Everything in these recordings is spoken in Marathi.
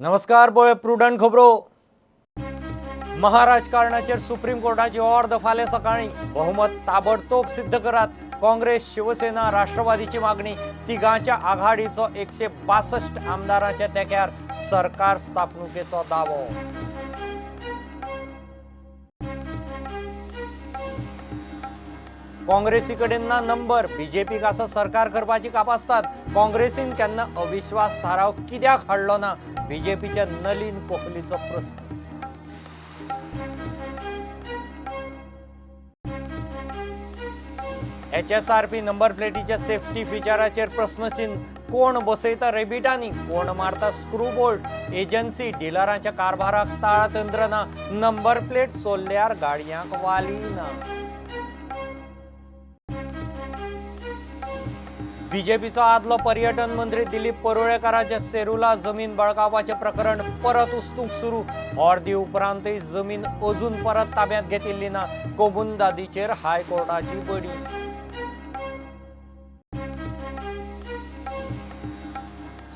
नमस्कार बोळे प्रुडंट खबरो महाराजकारणाचेर सुप्रीम कोर्टाची ऑर्डर फाल्यां सकाळी बहुमत ताबडतोब सिद्ध करात। काँग्रेस शिवसेना राष्ट्रवादीची मागणी तिगांच्या आघाडीचो 162 आमदारांच्या तेक्यार सरकार स्थापणुकेचो दावो। काँग्रेसी कडेन ना नंबर बीजेपीक आसा सरकार करपाची कापासतात। काँग्रेसीन केन्ना अविश्वास थाराव कित्याक हाडलो ना बीजेपीच्या नलीन कोहलीचो प्रश्न। HSRP नंबर प्लेटीच्या सेफ्टी फिचराचेर प्रश्नचिन्ह। कोण बसयता रेबिटांनी, कोण मारता स्क्रू बोल्ट। एजन्सी डीलरांच्या कारभाराक ताळतंत्र ना, नंबर प्लेट सोडल्यार गाडयांक वाली ना। बीजेपीचो आदलो पर्यटन मंत्री दिलीप परुळेकाराचे सेरुला जमीन बळकावपाचे प्रकरण परत उस्तूंक सुरू। अर्दी उपरांतय जमीन अजून परत ताब्यात घेतिल्ली ना, कोमुंदादीचेर हायकोर्टाची बडी।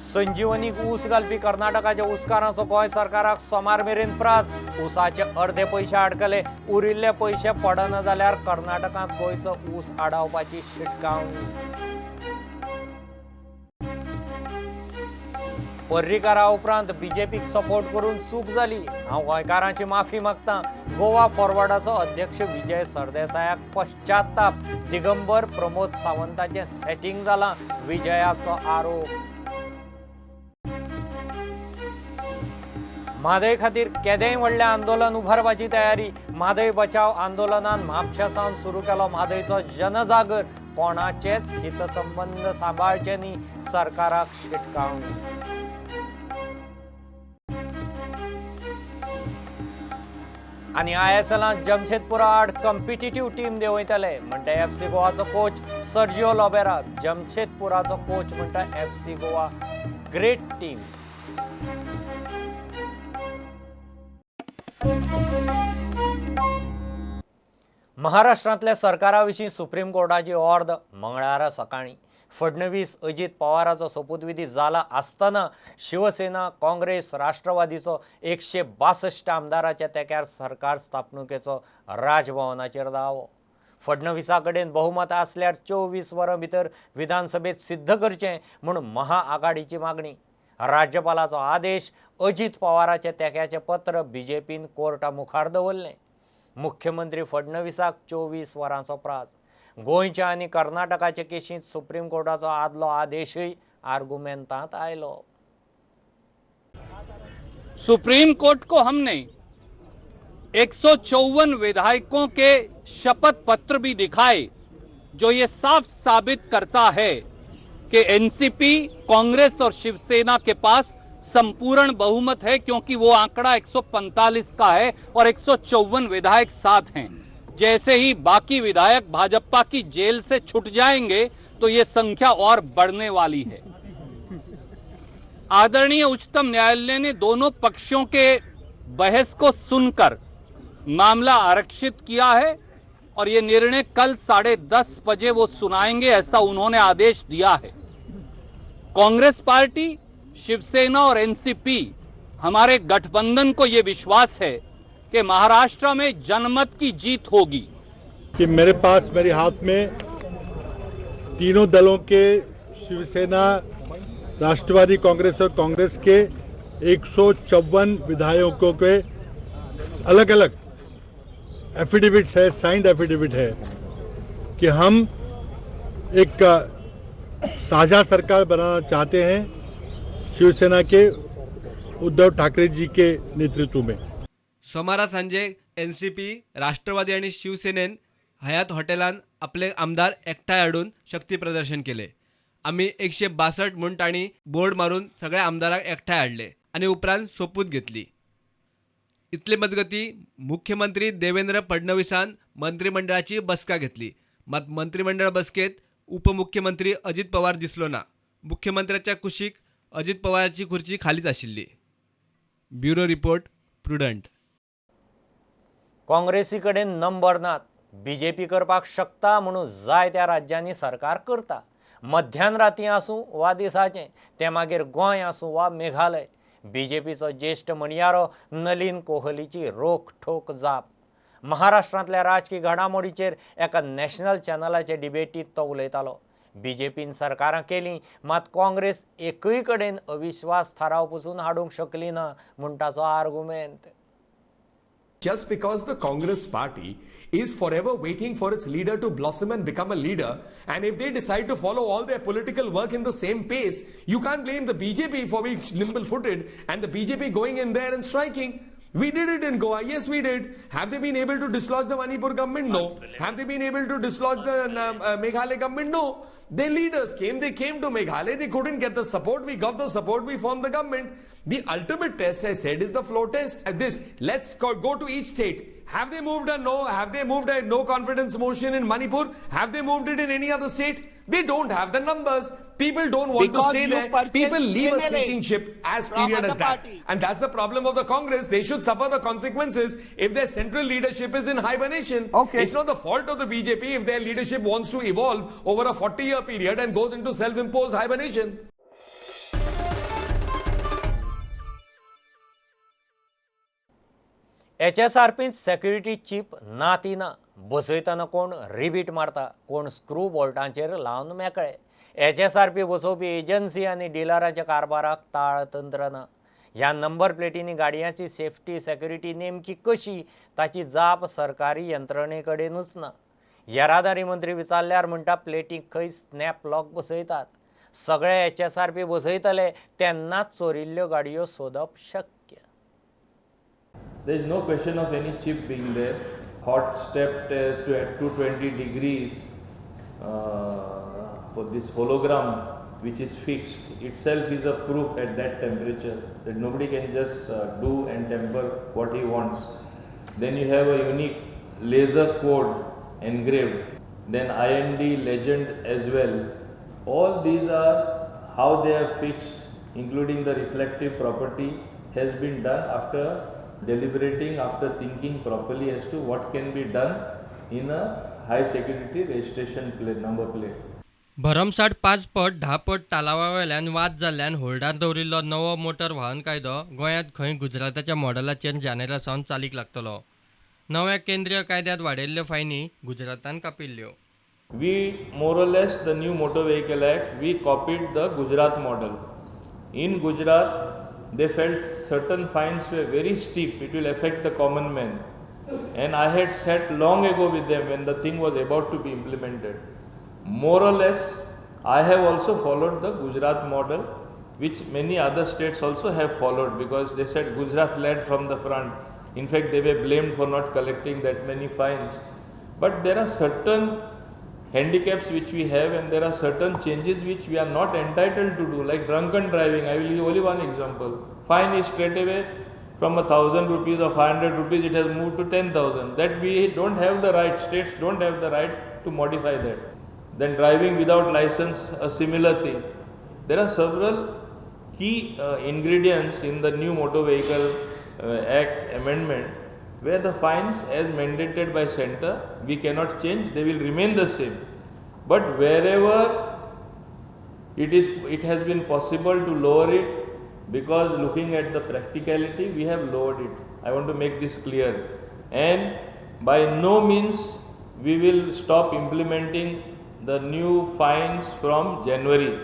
संजीवनीक ऊस घालपी कर्नाटकाच्या उसकारांचो गोंय सरकाराक सोमार मेरेन प्राज। ऊसाचे अर्धे पयशे अडकले, उरिल्ले पयशे पडना जाल्यार कर्नाटकांत गोंयचो ऊस आडावपाची शिटकावणी। पर्रीकारा उपरांत बीजेपीक सपोर्ट करून चूक जाली, हांव गोंयकारांची माफी मागतां। गोवा फॉरवर्डाचो अध्यक्ष विजय सरदेसायाक पश्चाताप। दिगंबर प्रमोद सावंताचें सेटिंग जालां, विजयाचो आरोप। म्हादय खातीर केदेंय व्हडलें आंदोलन उभारपाची तयारी। म्हादय बचाव आंदोलनान म्हापशा सावन सुरू केलो म्हादयचो जनजागर। कोणाचेच हितसंबंध सांबाळचे न्ही, सरकाराक शिटकावणी। आनी ISLांत जमशेदपुरा आड कॉम्पिटिटिव्ह टीम देंवयतले म्हणटा FC गोवाचो कोच सर्जिओ लोबेरा। जमशेदपुराचो कोच म्हणटा FC गोवा ग्रेट टीम। महाराष्ट्रांतल्या सरकारा विशीं सुप्रीम कोर्टाची ऑर्डर मंगळारा सकाळी। फडणवीस अजित पवाराचो सोपूतविधी जाला आसतना शिवसेना काँग्रेस राष्ट्रवादीचो 162 आमदाराच्या तेक्यार सरकार स्थापणुकेचो राजभवनाचेर दावो। फडणवीसा कडेन बहुमत आसल्यार 24 वरां भितर विधानसभेत सिद्ध करचें म्हूण महाआघाडीची मागणी। राज्यपालाचो आदेश, अजित पवाराच्या तेक्याचें पत्र बीजेपीन कोर्टा मुखार दवरलें। मुख्यमंत्री फडणवीसाक 24 वरांचो प्राज। गोंयच्या आनी कर्नाटकाचे केशींत सुप्रीम कोर्टाचो आदलो आदेशय आर्गुमेंटांत आयलो। सुप्रीम कोर्ट को हमने 154 विधायकों के शपथ पत्र भी दिखाए, जो ये साफ साबित करता है कि एनसीपी, कांग्रेस और शिवसेना के पास संपूर्ण बहुमत है, क्योंकि वो आंकड़ा 145 का है और 154 विधायक साथ हैं। जैसे ही बाकी विधायक भाजपा की जेल से छूट जाएंगे तो ये संख्या और बढ़ने वाली है। आदरणीय उच्चतम न्यायालय ने दोनों पक्षों के बहस को सुनकर मामला आरक्षित किया है और ये निर्णय कल 10:30 बजे वो सुनाएंगे, ऐसा उन्होंने आदेश दिया है। कांग्रेस पार्टी, शिवसेना और एनसीपी, हमारे गठबंधन को ये विश्वास है कि महाराष्ट्र में जनमत की जीत होगी। कि मेरे पास मेरे हाथ में तीनों दलों के शिवसेना, राष्ट्रवादी कांग्रेस और कांग्रेस के 154 विधायकों के अलग अलग एफिडेविट्स है, साइंड एफिडेविट है कि हम एक साझा सरकार बनाना चाहते हैं शिवसेना के उद्धव ठाकरे जी के नेतृत्व में। सोमारा सांजे एनसीपी, राष्ट्रवादी आणि शिवसेनेन हयात हॉटेलान आपले आमदार एकठांय हाडून शक्ती प्रदर्शन केले। आम्ही 162 म्हूण तांणी बोर्ड मारून सगळ्या आमदारांक एकठांय हाडले आणि उपरांत सोपूत घेतली। इतले मजगती मुख्यमंत्री देवेंद्र फडणवीसान मंत्रिमंडळाची बसका घेतली, मात मंत्रिमंडळ बसकेत उपमुख्यमंत्री अजित पवार दिसलो ना। मुख्यमंत्र्याच्या कुशीक अजित पवाराची खुर्ची खालीच आशिल्ली। Bureau report, Prudent. काँग्रेसी कडेन नंबर नात, बीजेपी करपाक शकता म्हणून जाय त्या राज्यांनी सरकार करता। मध्यान राती आसूं वा दिसाचें, ते मागीर गोंय आसूं वा मेघालय। बीजेपीचो ज्येष्ठ म्हणयारो नलीन कोहलीची रोखठोक जाप. महाराष्ट्रांतल्या राजकीय घडामोडीचेर एका नॅशनल चॅनलाचे डिबेटींत तो उलयतालो. बीजेपीन सरकारां केली मात काँग्रेस एकूय कडेन अविश्वास थाराव पसून हाडूंक शकली ना म्हूण ताचो argument. Just because the Congress party is forever waiting for its leader to blossom and become a leader, and if they decide to follow all their political work in the same pace, you can't blame the BJP for being nimble-footed and the BJP going in there and striking. We did it in Goa. Yes, we did. Have they been able to dislodge the Manipur government? No. Have they been able to dislodge the Meghalaya government? No. Their leaders came. They came to Meghalaya. They couldn't get the support. We got the support. We formed the government. The ultimate test, I said, is the floor test. At this, let's go to each state. Have they moved a no? Have they moved a no confidence motion in Manipur? Have they moved it in any other state? They don't have the numbers. People don't want Because to stay you there. purchased People leave a MLA sinking ship as from period as other that. party. And that's the problem of the Congress. They should suffer the consequences if their central leadership is in hibernation. Okay. It's not the fault of the BJP if their leadership wants to evolve over a 40-year period and goes into self-imposed hibernation. HSRPन सेक्युरिटी चीप ना ती ना. बसयतना कोण रिबीट मारता, कोण स्क्रू बोल्टांचेर लावन मेकळे. HSRP बसोवपी एजन्सी आनी डिलरांच्या कारबाराक ताळतंत्र ना. ह्या नंबर प्लेटींनी गाडयांची सेफ्टी सेक्युरिटी नेमकी कशी ताची जाप सरकारी यंत्रणे कडेनूच ना. येरादारी मंत्री विचारल्यार म्हणटा प्लेटीक खंय स्नॅप लॉक बसयतात. सगळे HSRP बसयतले तेन्नाच चोरिल्ल्यो गाडयो सोदप शक्य. There is no question of any chip being there. Hot stepped to at 220 degrees for this hologram which is fixed itself is a proof at that temperature that nobody can just do and temper what he wants. Then you have a unique laser code engraved, then IND legend as well. All these are how they are fixed, including the reflective property has been done after deliberating, after thinking properly as to what can be done in a high security registration plate, number plate. भरमसाट 5 पट 10 पट तालावा वेल्यान वाद जाल्ल्यान होल्डार दवरिल्लो नवो मोटर वाहन कायदो गोंयांत खंय गुजराताच्या मॉडेलाचेर जानेरासावन चालीक लागतलो. नव्या केंद्रीय कायद्यांत वाडयल्ल्यो फायनी गुजरातान कापिल्ल्यो. We more or less the new Motor Vehicle Act, we copied the Gujarat model. In Gujarat, they felt certain fines were very steep, it will affect the common man. And I had sat long ago with them when the thing was about to be implemented. More or less, I have also followed the Gujarat model, which many other states also have followed because they said Gujarat led from the front. In fact, they were blamed for not collecting that many fines. But there are certain handicaps which we have and there are certain changes which we are not entitled to do, like drunken driving. I will give only one example. Fine is straight away from 1,000 rupees or 500 rupees, it has moved to 10,000. That we don't have the right, states don't have the right to modify that. Then driving without license, a similar thing. There are several key ingredients in the new Motor Vehicle Act amendment where the fines as mandated by center, we cannot change, they will remain the same. But wherever it has been possible to lower it, because looking at the practicality, we have lowered it. I want to make this clear. And by no means we will stop implementing the new fines from January.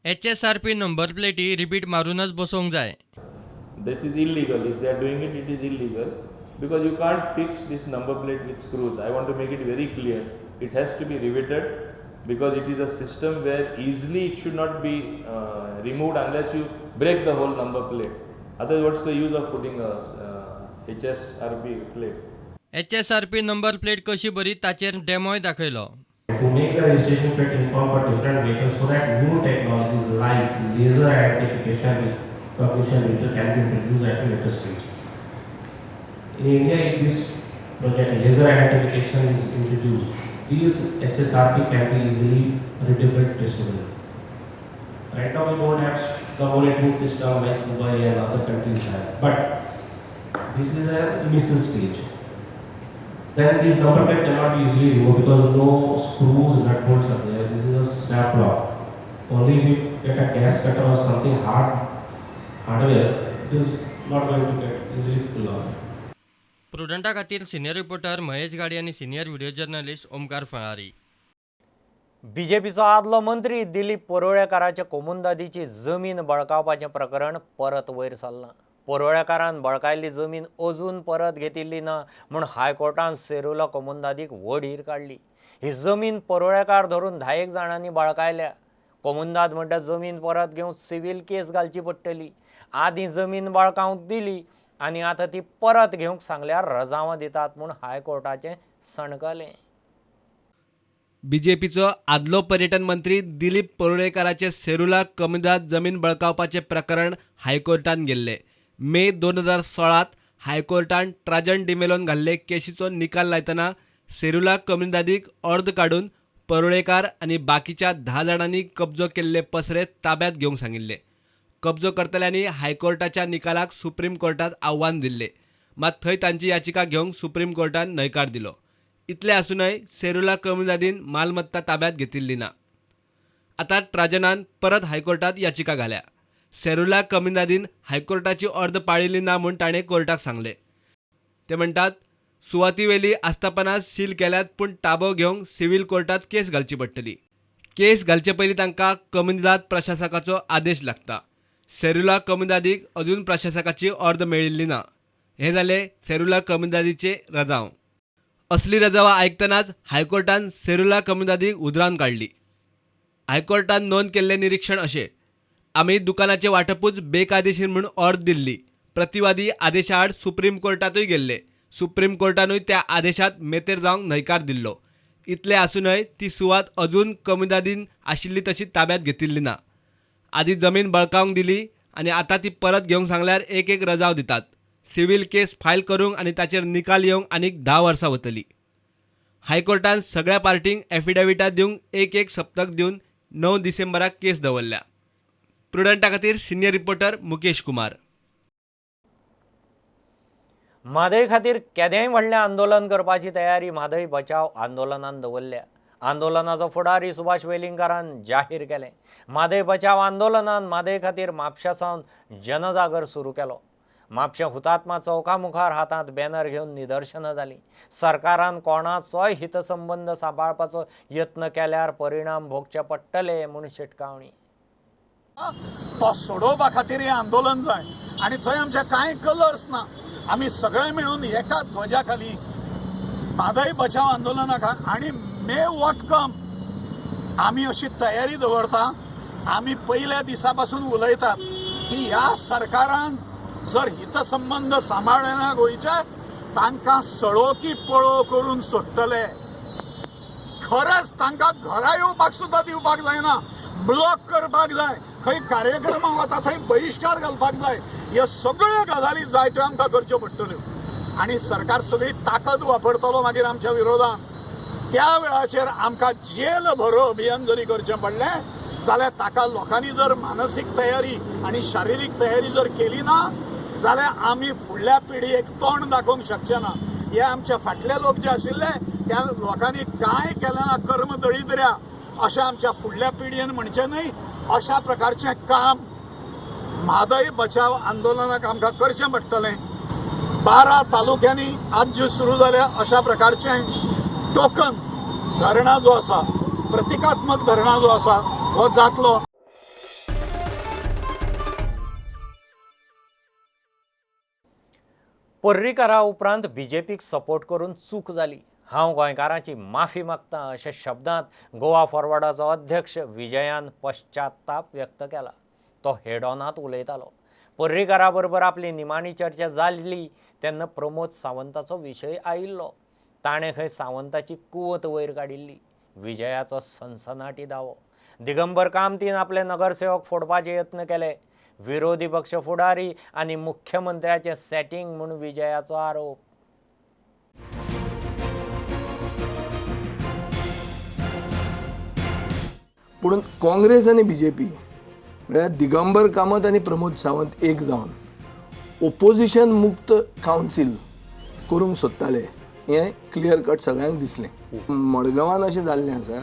HSRP number प्लेटी रिपीट मारूनच बसोवंक जाय. That is illegal. If they are doing it, it is illegal. Because you can't fix this number plate with screws. I want to make it very clear. It has to be riveted because it is a system where easily it should not be removed unless you break the whole number plate. Otherwise, what's the use of putting a HSRP plate? HSRP number plate कशी बरी ताचेर डेमोय दाखयलो. To make the registration plate uniform for different vehicles so that new technologies like laser identification recognition meter can be introduced at a later stage. In India, if this project laser identification is introduced, these HSRP can be easily readable, traceable. Right now, we don't have the monitoring system like Dubai and other countries have, but this is an initial stage. Then this number plate cannot be easily removed because no screws, nut bolts are there. This is a snap lock. Only if you get a gas cutter or something hard hardware, it is not going to get easily pulled off. प्रुडंटा खातीर सिनियर रिपोर्टर महेश गाडी आनी senior video journalist Omkar Phalari. बीजेपीचो आदलो मंत्री दिलीप परोळेकाराच्या कोमुंदादीची जमीन बळकावपाचें प्रकरण परत वयर सरलां. परोळेकारान बळकायल्ली जमीन अजून परत घेतिल्ली ना म्हूण हायकोर्टान सेरुला कोमुंदादीक वडीर काडली. ही जमीन परोळेकार धरून 10 जाणांनी बळकायल्या. कोमुंदाद म्हणटा जमीन परत घेवंक सिव्हील केस घालची पडटली. आदीं जमीन बळकावंक दिली आनी आतां ती परत घेवंक सांगल्यार रजावां दितात म्हूण हायकोर्टाचें सणकलें. बीजेपीचो आदलो पर्यटन मंत्री दिलीप परुळेकाराचे सेरुला कमुदात जमीन बळकावपाचे प्रकरण हायकोर्टान गेल्ले. मे 2016 हायकोर्टान ट्राजन डिमेलोन घाल्ले केशीचो निकाल लायतना सेरुला कमुदादीक अर्द काडून परुळेकार आनी बाकीच्या 10 जाणांनी कब्जो केल्ले पसरे ताब्यात घेवंक सांगिल्ले. कब्जो करतल्यांनी हायकोर्टाच्या निकालाक सुप्रीम कोर्टात आव्हान दिल्ले. मात थंय तांची याचिका घेवंक सुप्रीम कोर्टान न्हयकार दिलो. इतले आसूनय सेरुला कमुदादीन मालमत्ता ताब्यात घेतिल्ली ना. आतां ट्राजनान परत हायकोर्टात याचिका घाल्या. सेरुला कमुदादीन हायकोर्टाची अर्द पाळिल्ली ना म्हूण ताणें कोर्टाक सांगले. ते म्हणटात सुवातीवेली आस्थापनां सील केल्यात पूण ताबो घेवंक सिव्हील कोर्टात केस घालची पडटली. केस घालचे पयलीं तांकां कमुदाद प्रशासकाचो आदेश लागता. सेरुला कमुदादीक अजून प्रशासकाची अर्द मेळिल्ली ना. हे जाले सेरुला कमुदादीचे रजाव. असली रजावां आयकतनाच हायकोर्टान सेरुला कमुदादीक उजरावन काडली. हायकोर्टान नोंद केल्लें निरीक्षण अशें: आमी दुकानाचें वांटपूच बेकायदेशीर म्हूण अर्द दिल्ली. प्रतिवादी आदेशा आड सुप्रीम कोर्टातूय गेल्ले. सुप्रीम कोर्टानूय त्या आदेशात मेतेर जावंक न्हयकार दिल्लो. इतले आसूनय ती सुवात अजून कमुदादीन आशिल्ली तशी ताब्यात घेतिल्ली ना. आदी जमीन बळकावंक दिली आनी आतां ती परत घेवंक सांगल्यार एक रजाव दितात. सिव्हील केस फायल करूंक आनी ताचेर निकाल येवंक आनीक 10 वर्सां वतलीं. हायकोर्टान सगळ्या पार्टींक एफिडेविटां दिवंक एक सप्तक दिवन 9 डिसेंबराक केस दवरल्या. प्रुडंटा खातीर सिनियर रिपोर्टर मुकेश कुमार. म्हादय खातीर केदेंय व्हडलें आंदोलन करपाची तयारी म्हादय बचाव आंदोलनान दवरल्या. आंदोलनाचो फुडारी सुभाष वेलिंगकारान जाहीर केलें. म्हादय बचाव आंदोलनान म्हादय खातीर म्हापश्यासावन जनजागर सुरू केलो. म्हापशें हुतात्मा चौका मुखार हातांत बॅनर घेवन निदर्शनां जालीं. सरकारान कोणाचोय हितसंबंद सांबाळपाचो यत्न केल्यार परिणाम भोगचे पडटले म्हूण शिटकावणी. तो सोडोवपा खातीर हें आंदोलन जाय आनी थंय आमचे कांय कलर्स ना. आमी सगळे मेळून एका ध्वजा खाली म्हादय बचाव आंदोलनाक आनी मे वॉट कम आमी अशी तयारी दवरता. आमी पयल्या दिसा पासून उलयतात की ह्या सरकारान जर हितसंबंध सांबाळले ना गोंयचे तांकां सळो की पळो करून सोडटले. खरेंच तांकां घरा येवपाक सुद्दां दिवपाक जायना. ब्लॉक करपाक जाय. खंय कार्यक्रमां वता थंय बहिश्कार घालपाक जाय. ह्यो सगळ्यो गजाली जाय त्यो आमकां करच्यो पडटल्यो आनी सरकार सगळी ताकद वापरतलो मागीर आमच्या विरोधान. त्या वेळाचेर आमकां जेल भरो अभियान जरी करचें पडलें जाल्यार ताका लोकांनी जर मानसीक तयारी आनी शारिरीक तयारी जर केली ना जाल्यार आमी फुडल्या पिढयेक तोंड दाखोवंक शकचे ना. हे आमचे फाटले लोक जे आशिल्ले त्या लोकांनी कांय केलें ना. कर्म दळिद्र्या अशें आमच्या फुडल्या पिढयेन म्हणचें न्हय. अशा प्रकारचें काम म्हादय बचाव आंदोलनाक आमकां करचें पडटलें. 12 तालुक्यांनी आज ज्यो सुरू जाल्या अशा प्रकारचें टोकन धरणां जो आसा प्रतिकात्मक धरणां जो आसा हो जातलो. पर्रीकारा उपरांत बीजेपीक सपोर्ट करून चूक जाली. हांव गोंयकारांची माफी मागतां अशा शब्दांत गोवा फॉरवर्डाचो अध्यक्ष विजयान पश्चाताप व्यक्त केला. तो हेडॉनात उलयतालो. पर्रीकारा बरोबर आपली निमाणी चर्चा जाल्ली तेन्ना प्रमोद सावंताचो विशय आयिल्लो. ताणें खंय सावंताची कुवत वयर काडिल्ली. विजयाचो सनसनाटी दावो. दिगंबर कामतीन आपले नगरसेवक फोडपाचे यत्न केले. विरोधी पक्ष फुडारी आनी मुख्यमंत्र्याचें सेटिंग म्हूण विजयाचो आरोप. पूण काँग्रेस आनी बीजेपी म्हळ्यार दिगंबर कामत आनी प्रमोद सावंत एक जावन ओपोजिशन मुक्त कावन्सील करूंक सोदताले हें क्लियर कट सगळ्यांक दिसलें. मडगांवान अशें जाल्लें आसा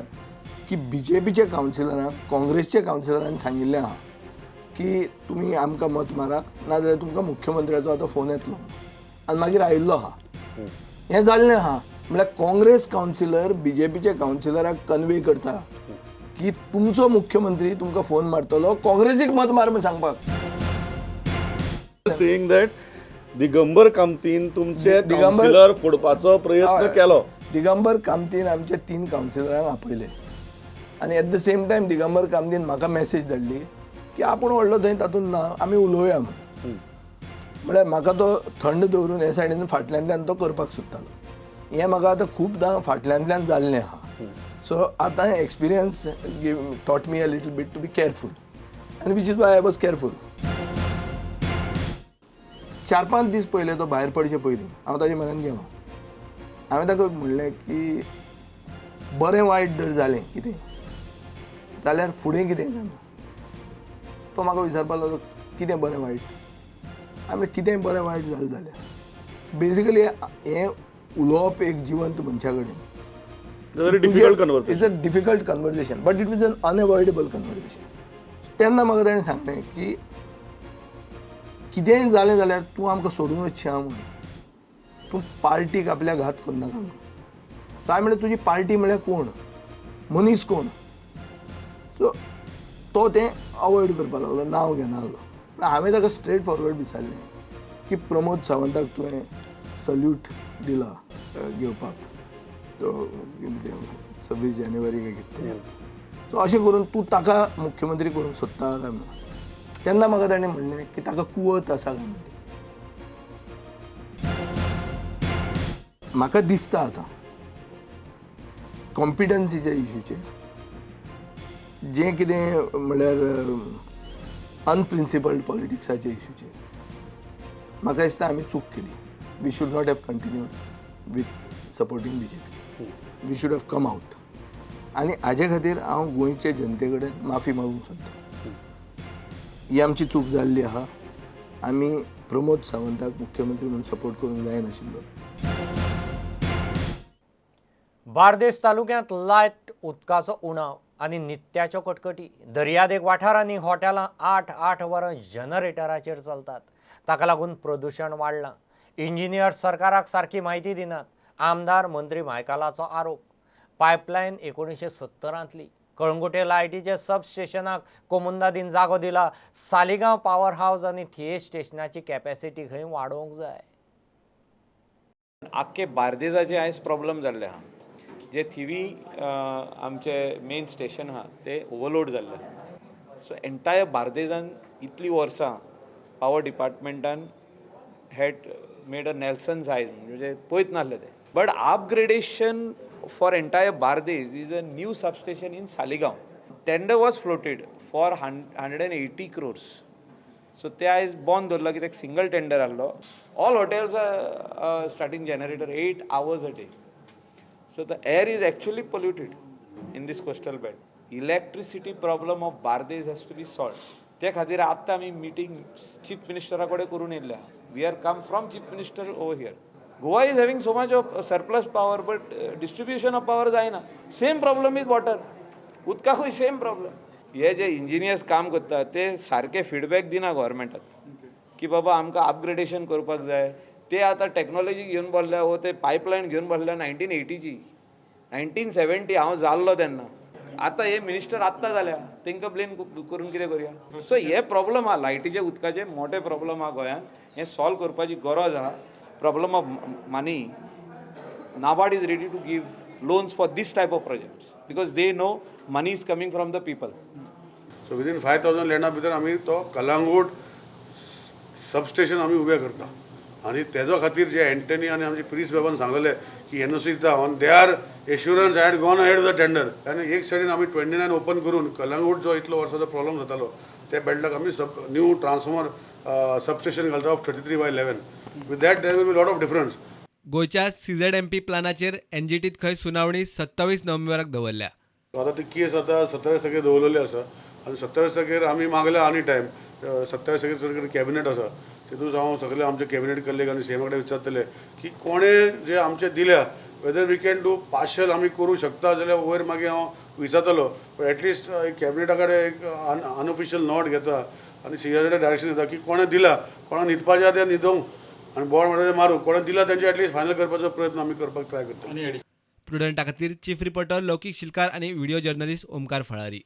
की बीजेपीच्या कावन्सिलरांक काँग्रेसच्या कावन्सिलरांनी सांगिल्लें आहा की तुमी आमकां मत मारा नाजाल्यार तुमकां मुख्यमंत्र्याचो आतां फोन येतलो आनी मागीर आयिल्लो आहा हें जाल्लें आहा म्हळ्यार काँग्रेस कावन्सिलर बीजेपीचे कावन्सिलराक कन्वे करता की तुमचो मुख्यमंत्री तुमकां फोन मारतलो काँग्रेसीक मत मार म्हण सांगपाक सेइंग दॅट दिगंबर कामतीन तुमचे दिगंबर- कावन्सिलर फोडपाचो प्रयत्न केलो. दिगंबर कामतीन आमचे 3 कावन्सिलरांक आपयले आनी at the same time Digambar कामतीन म्हाका मॅसेज धाडली की आपूण व्हडलो थंय तातूंत ना आमी उलोवया म्हणून म्हळ्यार म्हाका तो थंड दवरून हे सायडीन फाटल्यानल्यान तो करपाक सोदतालो हें म्हाका आतां खूबदां फाटल्यानल्यान जाल्लें आहा सो आतां experience taught me a little bit to be careful आनी which is why I was careful 4-5 दीस पयले तो भायर पडचे पयलीं हांव ताजे म्हऱ्यान गेलो हांवें ताका म्हणलें की बरें वायट जर जालें कितें जाल्यार फुडें कितें जालें तो म्हाका विचारपाक लागलो कितें बरें वायट हांवें म्हणलें कितें बरें वायट जालें जाल्यार बेजिकली हें उलोवप एक जिवंत मनशा कडेन very difficult conversation. It's a difficult conversation but it was an unavoidable conversation तेन्ना म्हाका ताणें सांगलें की कितेंय जालें जाल्यार तूं आमकां सोडून वचचें हा म्हणून तूं पार्टीक आपल्या घात करनाका म्हणून सो हांवें म्हणलें तुजी पार्टी म्हळ्यार कोण मनीस कोण सो तो तें अवॉयड करपाक लागलो नांव घेनासलो हांवें ताका स्ट्रेट फॉरवर्ड विचारलें की प्रमोद सावंताक तुवें सल्यूट दिला घेवपाक तो 26 जानेवारी काय कितें सो अशें करून तूं ताका मुख्यमंत्री करूंक सोदता काय म्हणून तेन्ना म्हाका ताणें म्हणलें की ताका कुवत आसा काय म्हणली म्हाका दिसता आतां कॉम्पिटन्सीच्या इश्यूचेर जें कितें म्हळ्यार अनप्रिंसिपल्ड पॉलिटिक्साच्या इश्यूचेर म्हाका दिसता आमी चूक केली we should not have continued with supporting BJP we should have come out आनी हाजे खातीर हांव गोंयचे जनते कडेन माफी मागूंक सोदतां ही आमची चूक जाल्ली आहा आमी प्रमोद सावंताक मुख्यमंत्री म्हणून सपोर्ट करूंक जायनाशिल्लो बार्देस तालुक्यांत लायट उदकाचो उणाव आनी नित्याच्यो कटकटी दर्यादेग वाठारांनी हॉटेलां 8 वरां जनरेटराचेर चलतात ताका लागून प्रदूशण वाडलां इंजिनियर सरकाराक सारकी म्हायती दिनात आमदार मंत्री मायकलाचो आरोप पायपलायन 1970रांतली कळंगुटे लायटीचे सब स्टेशनाक कोमुंदादीन जागो दिला सालिगांव पावर हावस आनी थिये स्टेशनाची कॅपॅसिटी खंय वाडोवंक जाय आख्खे बार्देजाचे आयज प्रॉब्लम जाल्ले आहा जे थिवी आमचे मेन स्टेशन आहा ते ओवरलोड जाल्ले सो एंटायर बार्देजान इतली वर्सां पावर डिपार्टमेंटान had made a Nelson size म्हणजे पळयत नासले ते but upgradation for entire Bardes is a new substation in Saligaon. Tender was floated for 180 crores. So they is born dorla ki single tender allo. All hotels are starting generator 8 hours a day. So the air is actually polluted in this coastal belt. Electricity problem of Bardes has to be solved. त्या खातीर आत्तां आमी मीटिंग चीफ मिनिस्टरा कडेन करून येयल्ले आहा we are come from chief minister over here Goa is having so much of surplus power, but distribution of power जायना. Same problem with water. उदकाकूय same problem. हे जे इंजिनियर्स काम करतात ते सारके फीडबॅक दिना गव्हर्मेंटाक की बाबा आमकां अपग्रेडेशन करपाक जाय ते आतां टॅक्नॉलॉजी घेवन बसल्या वो ते पायपलायन घेवन बसल्या 1980ची 1970 हांव जाल्लो तेन्ना आतां हे मिनिस्टर आत्तां जाल्या तांकां ब्लेम करून कितें करुया सो हे प्रॉब्लम आहा लायटीचे उदकाचे मोठे प्रॉब्लम आहा गोंयांत हे सॉल्व करपाची गरज आहा problem of money NABARD is ready to give loans for this type of projects because they know money is coming from the people so within 5000 लँडा भितर आमी तो कलांगूट सबस्टेशन आमी उबें करता आनी तेजो खातीर जे एंटनी आनी आमचे प्रिस बाबान सांगलेले की एनओसी दिता on they are assurance had gone ahead the tender आनी एक सायडीन आमी 29 ओपन करून कलांगूट जो इतलो वर्साचो प्रॉब्लम जातालो त्या बेल्टाक आमी न्यू ट्रान्सफॉर्मर सबस्टेशन घालता of 33/11 with that there will be a lot of difference. गोयच्या CZMP प्लानाचेर एनजीटीत खंय सुनावणी 27 नोव्हेंबराक दवरल्या आता ती केस आता 27 तारखेर दवरलेली आसा आनी 27 तारखेर आमी मागल्या आनी टायम 27 तारखेर कॅबिनेट आसा तितूंत हांव सगळे आमचे कॅबिनेट कलीग आनी सीएमा कडेन विचारतले की कोणे जे आमचे दिल्या whether we can do partial आमी करूं शकता जाल्यार वयर मागीर हांव विचारतलो बट एटलिस्ट कॅबिनेटा कडेन एक अनऑफिशियल नोट घेता आनी सीआयडी डायरेक्शन दिता की कोणें दिला, कोणा न्हिदपाचें आहा तें न्हिदूं आनी बोवाळ म्हणटा मारूं, कोणें दिला तेंचे एटलीस्ट फायनल करपाचो प्रयत्न आमी करपाक ट्राय करता. प्रुडंटा खातीर चीफ रिपोर्टर लौकीक शिलकार आनी व्हिडिओ जर्नलिस्ट ओमकार फळारी.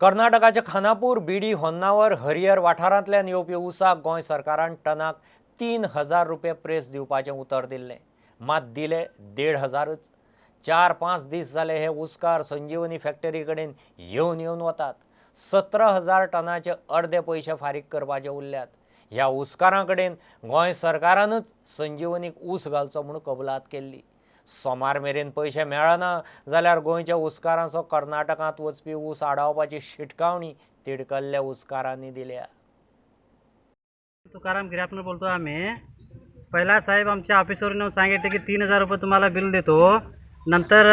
कर्नाटकाच्या खानापूर, बिडी, होन्नावर, हरियर वाठारांतल्यान येवपी उसाक गोंय सरकारान टनाक 3000 रुपये प्रेस दिवपाचें उतर दिल्लें. मात दिले 1500च. 4-5 दीस जाले हे उसकार संजीवनी फॅक्टरी कडेन येवन वतात. 17,000 टनाचे अर्दे पयशे फारीक करपाचे उरल्यात. ह्या उसकारां कडेन गोंय सरकारानच संजीवनीक ऊस घालचो म्हूण कबलात केल्ली. सोमार मेरेन पयशे मेळना जाल्यार गोंयच्या उसकारांचो कर्नाटकांत वचपी ऊस आडावपाची शिटकावणी तिडकल्ल्या उसकारांनी दिल्या. तुकाराम गिरापने बोलतो आम्ही. पहिला साहेब आमच्या ऑफिसवरून येऊन सांगितले की 3000 रुपये तुम्हाला बिल देतो. नंतर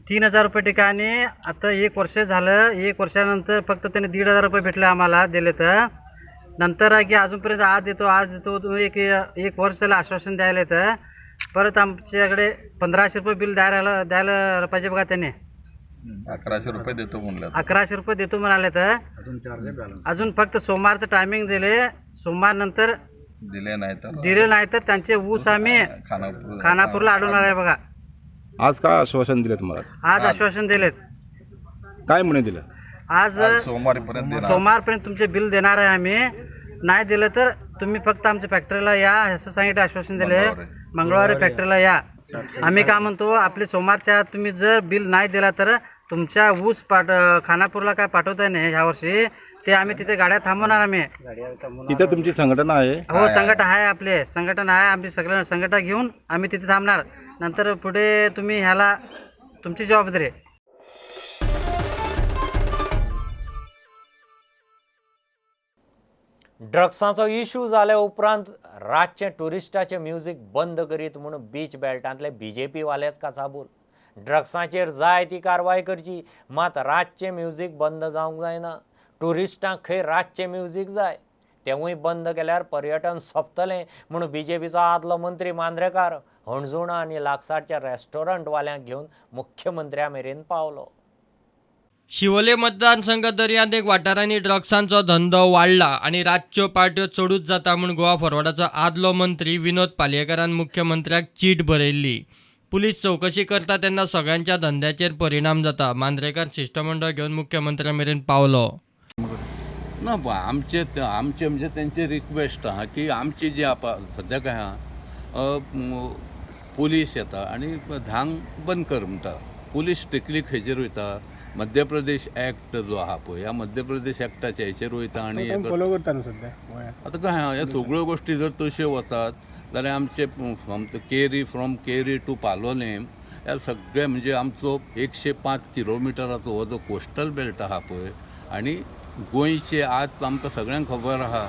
3000 रुपये ठिकाणी आता 1 वर्ष झालं. 1 वर्षानंतर फक्त त्यांनी 1500 रुपये भेटले आम्हाला दिले. तर नंतर आहे की अजूनपर्यंत आज देतो एक वर्ष झालं आश्वासन द्यायला. तर परत आमच्याकडे 1500 रुपये बिल द्यायला पाहिजे बघा. त्याने 1100 रुपये देतो म्हणलं. 1100 रुपये देतो म्हणाले. तर अजून फक्त सोमवारचं टायमिंग दिले. सोमवार नंतर दिले नाही तर त्यांचे ऊस आम्ही खानापूरला अडवणार आहे बघा. आज काय आश्वासन दिले तुम्हाला? आज आश्वासन दिलेत. काय म्हणे दिलं? आज सोमवारपर्यंत तुमचे बिल देणार आहे आम्ही. नाही दिलं तर तुम्ही फक्त आमच्या फॅक्टरीला या असं सांगितलं. आश्वासन दिले. मंगळवारी फॅक्टरीला या. आम्ही काय म्हणतो, आपले सोमवारच्या तुम्ही जर बिल नाही दिला तर तुमच्या ऊस खानापूरला काय पाठवताय नाही ह्या वर्षी ते आम्ही तिथे गाड्या थांबवणार. आम्ही तिथे तुमची संघटना आहे? हो, संघटना आहे. आपले संघटना आहे. आमची सगळं संघटना घेऊन आम्ही तिथे थांबणार. नंतर पुढे तुम्ही ह्याला तुमची जबाबदारी आहे. ड्रग्साचो इश्यू जाल्या उपरांत रातचे टुरिस्टाचे म्युझिक बंद करीत म्हूण बीच बेल्टांतले बीजेपी वालेच काचाबूल. ड्रग्साचेर जाय ती कारवाय करची, मात रातचे म्युझिक बंद जावंक जायना. टुरिस्टांक खंय रातचे म्युझिक जाय तेवूय बंद केल्यार पर्यटन सोंपतलें म्हूण बीजेपीचो आदलो मंत्री मांद्रेकार हणजूणा आनी लागसारच्या रेस्टॉरंटवाल्यांक घेवन मुख्यमंत्र्या मेरेन पावलो. शिवोले मतदारसंघ दर्यांत एक वाठारांनी ड्रग्सांचो धंदो वाडला आनी रातच्यो पार्ट्यो चडूच जाता म्हूण गोवा फॉरवर्डाचो आदलो मंत्री विनोद पालयेकरान मुख्यमंत्र्याक चीट बरयल्ली. पुलीस चवकशी करता तेन्ना सगळ्यांच्या धंद्याचेर परिणाम जाता. मांद्रेकार शिष्टमंडळ घेवन मुख्यमंत्र्या मेरेन पावलो. ना आमचे म्हणजे त्यांची रिक्वेस्ट आहा की आमची जी सद्या काय आहा पुलीस येता आणि धांग बंद कर म्हणटा. पुलीस स्ट्रिक्टली खंयचेर वयता. मध्य प्रदेश ॲक्ट जो आहा पळय ह्या मध्य प्रदेश ॲक्टाच्या हेचेर वयता आनी फॉलो करता न्हू सद्या. आतां काय ह्या सगळ्यो गोश्टी जर तश्यो वतात जाल्यार आमचे फ्रॉम केरी टू पालोलेम ह्या सगळे म्हणजे आमचो 105 किलोमिटराचो हो जो कोस्टल बेल्ट आहा पळय आनी गोंयचे आज आमकां सगळ्यांक खबर आहा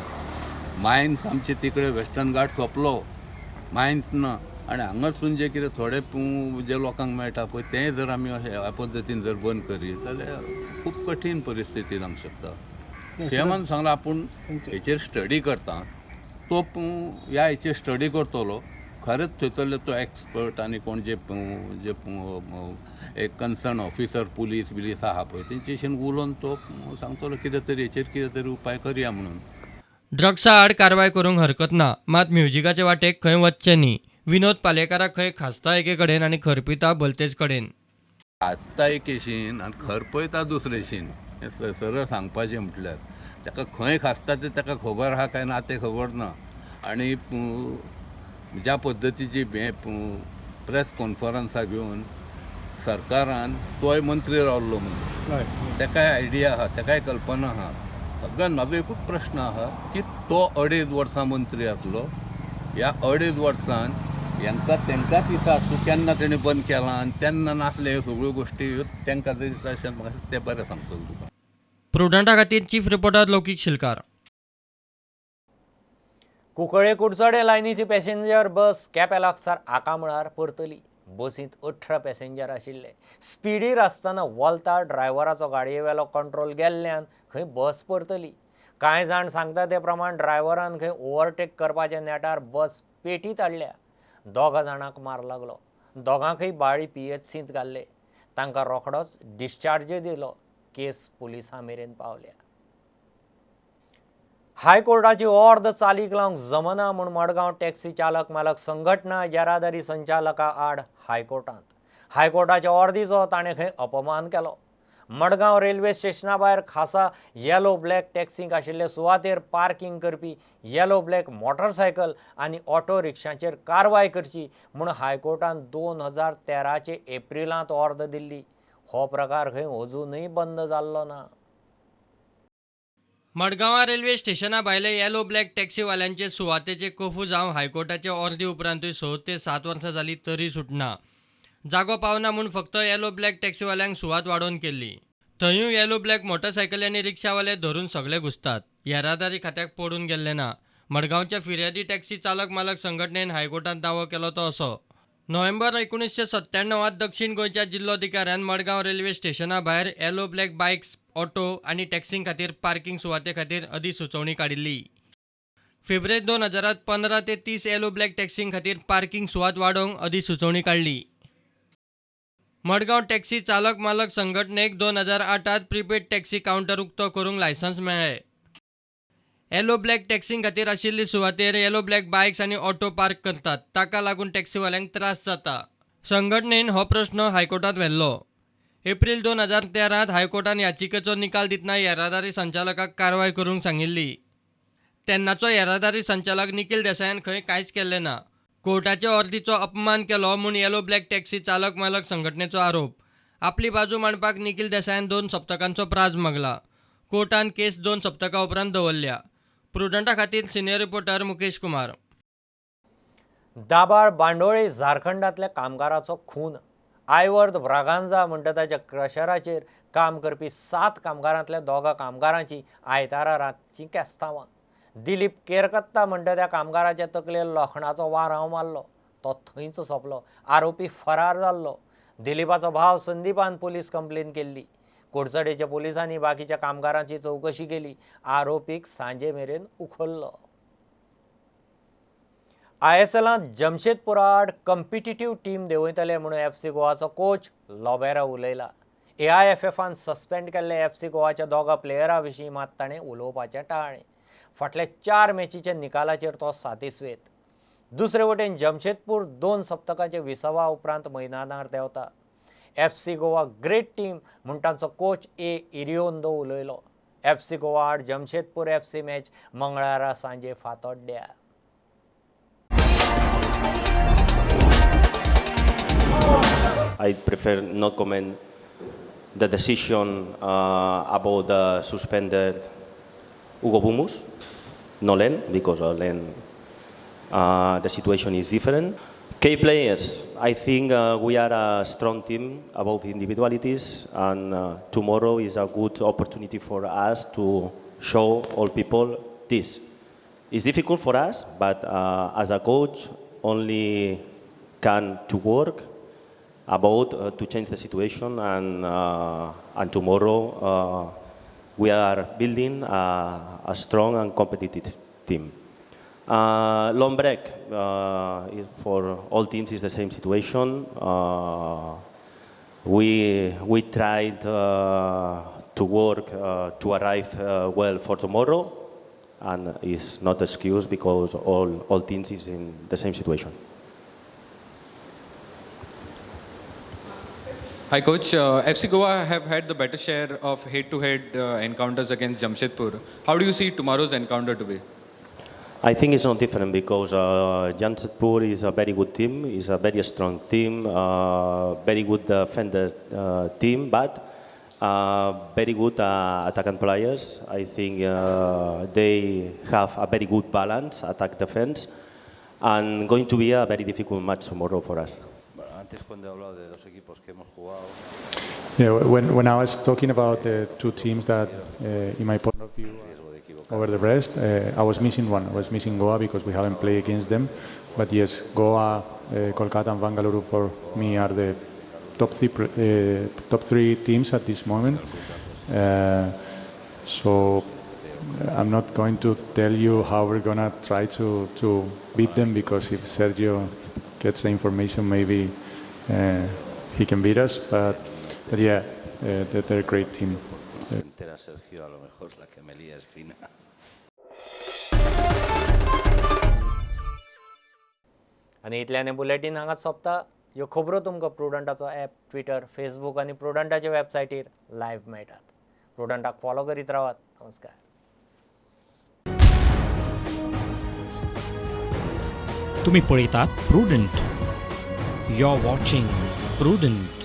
मायन्स आमचे तिकडे वेस्टर्न घाट सोंपलो, मायन्स ना आनी हांगासून जे कितें थोडे जे लोकांक मेळटा पळय तें जर आमी अशें ह्या पद्दतीन जर बंद करीत जाल्यार खूब कठीण परिस्थिती जावंक शकता. शेमान सांगला आपूण हेचेर स्टडी करता. तो ह्या हेचेर स्टडी करतलो. खरेंच थंयसरले तो एक्सपर्ट आनी कोण जे एक कन्सर्न ऑफिसर पुलीस बिलीस आहा पळय तेंचेशी उलोवन तो सांगतलो कितें तरी हेचेर कितें तरी उपाय करया म्हणून. ड्रग्सा आड कारवाय करूंक हरकत ना, मात म्युझिकाचे वाटेक खंय वचचें न्ही. विनोद पालयेकाराक खंय खास्ता एके कडेन आनी खरपिता भलतेच कडेन. खास्ता एकेशीन आनी खरपयता दुसरेशीन हें सरळ सांगपाचें म्हटल्यार ताका खंय खासता तें ताका खबर आहा काय ना तें खबर ना. आनी ज्या पद्दतीची प्रेस कॉन्फरन्सां घेवन सरकारान तोय मंत्री रावल्लो म्हणून ताकाय आयडिया आहा, ताकाय कल्पना आहा. सगळ्यान म्हाजो एकूच प्रश्न आहा की तो 2.5 वर्सां मंत्री आसलो. ह्या 2.5 वर्सान तेंकां दिसा तूं केन्ना तेणें बंद केलां आनी तेन्ना नासले ह्यो सगळ्यो गोश्टी तेंकां जर दिसता अशें म्हाका तें बरें सांगतलो तुका. प्रुडंटा खातीर चीफ रिपोर्टर लौकीक शिलकार. कुंकळे कुडचडे लायनीची पॅसेंजर बस केपें आकामळार परतली. बसींत 18 पॅसेंजर आशिल्ले. स्पिडीर आसतना वलता ड्रायव्हराचो गाडयेवेलो कंट्रोल गेल्ल्यान खंय बस परतली. कांय जाण सांगता ते प्रमाण ड्रायव्हरान खंय ओवरटेक करपाच्या नेटार बस पेटीत हाडल्या. 2 जाणांक मार लागलो. दोगांकय बाळी PHCंत घाल्ले. तांकां रोखडोच डिस्चार्ज दिलो. केस पुलिसां मेरेन पावल्या. हायकोर्टाची अर्द चालीक लावंक जमना म्हूण मडगांव टॅक्सी चालक मालक संघटना येरादारी संचालका आड हायकोर्टांत हायकोर्टाच्या अर्दीचो ताणें खंय अपमान केलो. मडगांव रेल्वे स्टेशना भायर खासा येलो ब्लॅक टॅक्सीक आशिल्ले सुवातेर पार्किंग करपी येलो ब्लॅक मोटरसायकल आनी ऑटो रिक्षांचेर कारवाय करची म्हूण हायकोर्टान 2013 एप्रिलांत अर्द दिल्ली. हो प्रकार खंय अजूनय बंद जाल्लो ना. मडगांवां रेल्वे स्टेशना भायले येलो ब्लॅक टॅक्सीवाल्यांचे सुवातेचे कफू जावन हायकोर्टाचे अर्दी उपरांतूय 6 ते 7 वर्सां जालीं तरी सुटना. जागो पावना म्हूण फक्त येलो ब्लॅक टॅक्सीवाल्यांक सुवात वाडोवन केल्ली. थंयूय येलो ब्लॅक मोटरसायकली आनी रिक्षावाले धरून सगळे घुसतात. येरादारी खात्याक पडून गेल्ले ना. मडगांवच्या फिर्यादी टॅक्सी चालक मालक संघटनेन हायकोर्टांत दावो केलो तो असो. नोव्हेंबर 1997 दक्षिण गोंयच्या जिल्लोधिकाऱ्यान मडगांव रेल्वे स्टेशना भायर येलो ब्लॅक बायक्स, ऑटो आनी टॅक्सीं खातीर पार्किंग सुवाते खातीर अधिसुचोवणी काडिल्ली. फेब्रुवारी 2000 15 ते 30 येलो ब्लॅक टॅक्सीं खातीर पार्किंग सुवात वाडोवंक अधिसुचोवणी काडली. मडगांव टॅक्सी चालक मालक संघटनेक 2008 प्रीपेड टॅक्सी कावंटर उक्तो करूंक लायसन्स मेळ्ळें. येलो ब्लॅक टॅक्सीं खातीर आशिल्ली सुवातेर येलो ब्लॅक बायक्स आनी ऑटो पार्क करतात. ताका लागून टॅक्सीवाल्यांक त्रास जाता. संघटनेन हो प्रस्न हायकोर्टांत व्हेल्लो. एप्रील 2013 हायकोर्टान याचिकेचो निकाल दितना येरादारी संचालकाक कारवाय करूंक सांगिल्ली. तेन्नाचो येरादारी संचालक निखील देसायान खंय कांयच केल्लें ना. कोर्टाचे अर्दीचो अपमान केलो म्हूण येलो ब्लॅक टॅक्सी चालक मालक संघटनेचो आरोप. आपली बाजू मांडपाक निखील देसायान 2 सप्तकांचो प्राझ मागला. कोर्टान केस 2 सप्तकां उपरांत दवरल्या. प्रुडंटा खातीर सिनियर रिपोर्टर मुकेश कुमार. दाबाळ बांडोळे झारखंडांतल्या कामगाराचो खून. आयवर्द ब्रागांजा म्हणटा ताच्या क्रशराचेर काम करपी 7 कामगारांतल्या 2 कामगारांची आयतारा रातची केस्तांवां. दिलीप केरकत्ता म्हणटा त्या कामगाराच्या तकलेर लोखणाचो वारांव मारलो. तो थंयच सोंपलो. आरोपी फरार जाल्लो. दिलीपाचो भाव संदीपान पुलीस कंप्लेन केल्ली. कुडचडेच्या पुलिसांनी बाकीच्या कामगारांची चवकशी केली. आरोपीक सांजे मेरेन उखल्लो. ISLांत जमशेदपुरा आड कॉम्पिटिटीव टीम देंवयतले म्हणून FC गोवाचो कोच लोबेरा उलयला. AIFFान सस्पेंड केल्ले FC गोवाच्या 2 प्लेयरां विशीं मात ताणें उलोवपाचें टाळ्ळें. फाटल्या 4 मॅचीच्या निकालाचेर तो सातिस्वेत. दुसरे वटेन जमशेदपूर 2 सप्तकाचे विसवा उपरांत मैदानार देंवता. FC गोवा ग्रेट टीम म्हूण तांचो कोच A. इरियोंदो उलयलो. FC गोवा आड जमशेदपूर FC मॅच मंगळारा सांजे फातोड्ड्या. I prefer not comment the decision about the suspended Hugo Bumus, no Len, because Len the situation is different. Key players, I think we are a strong team above individualities, and tomorrow is a good opportunity for us to show all people this. It's difficult for us, but as a coach, only can to work about to change the situation, and tomorrow we are building a strong and competitive team. Long break for all teams is the same situation. We tried to work to arrive well for tomorrow, and it's not excuse because all teams is in the same situation. Hi coach, FC Goa have had the better share of head-to-head encounters against Jamshedpur. How do you see tomorrow's encounter to be? I think it's not different because Jamshedpur is a very good team, is a very strong team, very good defender team, but very good attacking players. I think they have a very good balance, attack defense, and going to be a very difficult match tomorrow for us. Yeah, when I was talking about the 2 teams that, in my point of view, over the rest, I was missing one. I was missing Goa because we haven't played against them. But yes, Goa, Kolkata and Bangalore for me are the top 3 teams at this moment. So I'm not going to tell you how we're going to try to beat them, because if Sergio gets the information, maybe he can beat us. But yeah, they're a great team. Sergio, a lo mejor la que me lía es fina. आनी इतल्यान बुलेटीन हांगाच सोंपता. ह्यो खबरो तुमकां प्रुडंटाचो ॲप, ट्विटर, फेसबूक आनी प्रुडंटाच्या वेबसायटीर लायव्ह मेळटात. प्रुडंटाक फॉलो करीत रावात. नमस्कार. तुम्ही पळयतात Prudent. You are watching prudent.